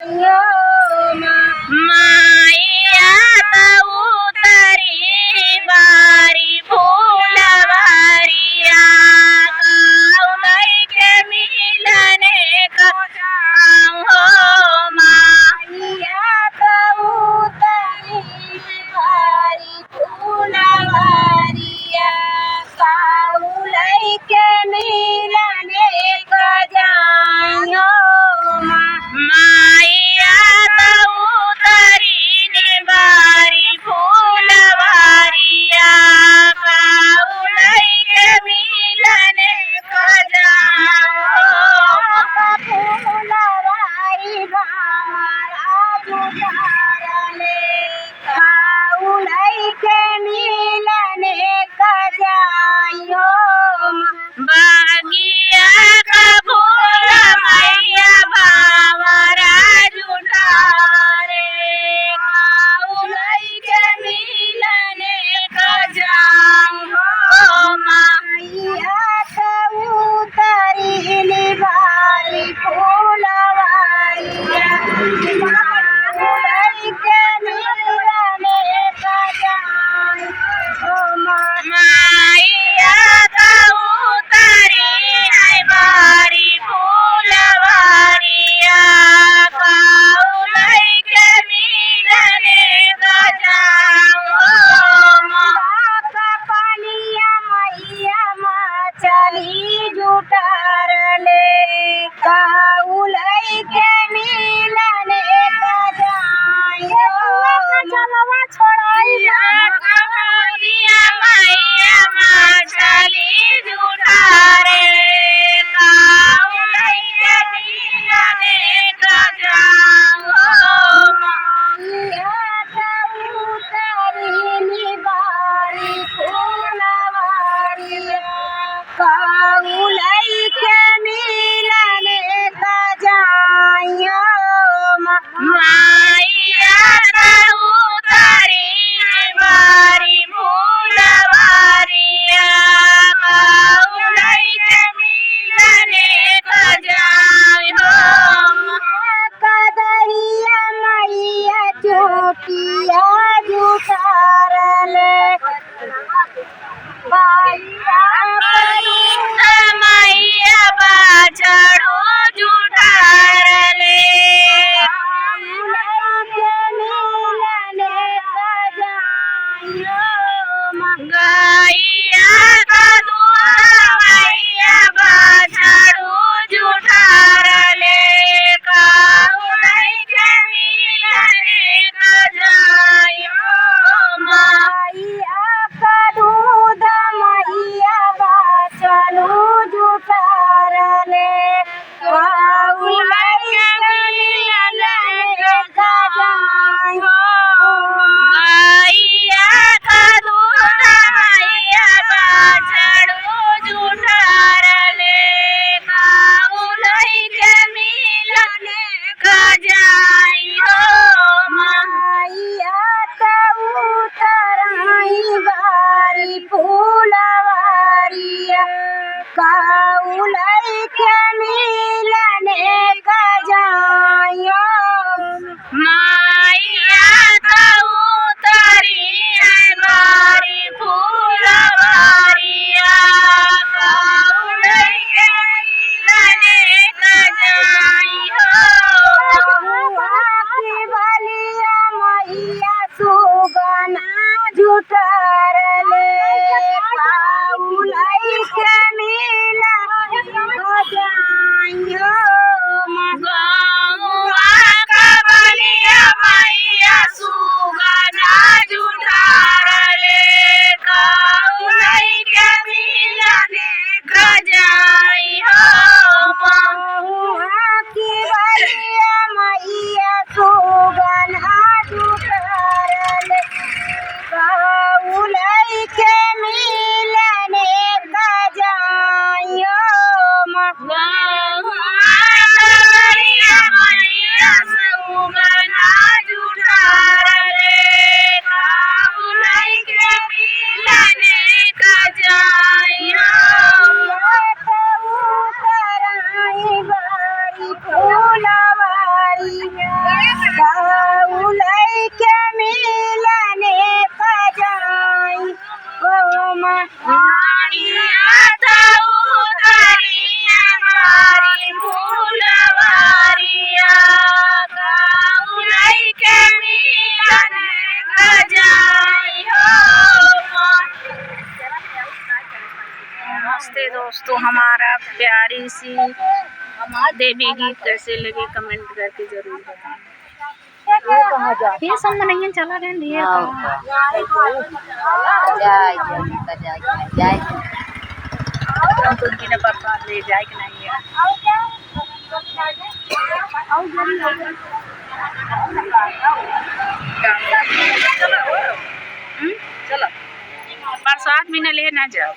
यो माया उतरी बारी फूलवारिया के मिलने का हो माया उतरी बारी फूलवारिया के मिलने का जायो माया उतरी बारी फूलवारिया के मिलने का जायो फूलवारी हमारा जुटारले के मिलने का जायो बागिया का फूल मैया भावरा जुटारे के मिलने का जायो मैया उतरी बारी फूलवारिया के मिलने का जायो माया उतरी बारी फूलवारिया के मिलने का जाओ पनिया मैया मछली जुटारले के मिलने का जायो चलवा छोड़ाइया मैया मछली जुटारे के मिलने का जाओ उतरी बारी फूलवारिया के मिलने का जायो माया उतरी बारी फूलवारिया के मिलने का जायो कदहिया मैया चोटिया जुटारले मैया बाछड़ो जुटारले के मिलने का जायो गैया का दूध मैया बाछड़ो जुटारले के मिलने का जायो मैया का दूध मैया बाछड़ो जुटारले के मिलने का जायो मैया का दूध मैया बाछड़ो जुटारले के मिलने का जायो मैया उतराई बारी फूलवारिया के मिलने का जायो माया उतरी बारी फूलवारिया के मिलने का जायो हमारा प्यारी सी देवी गीत कैसे लगे कमेंट करके जरूर बताएं। ये सब नहीं चला रहे लिए हम तो बिना प्रसाद ले जाए कि नहीं है। चलो प्रसाद भी न ले ना जाओ।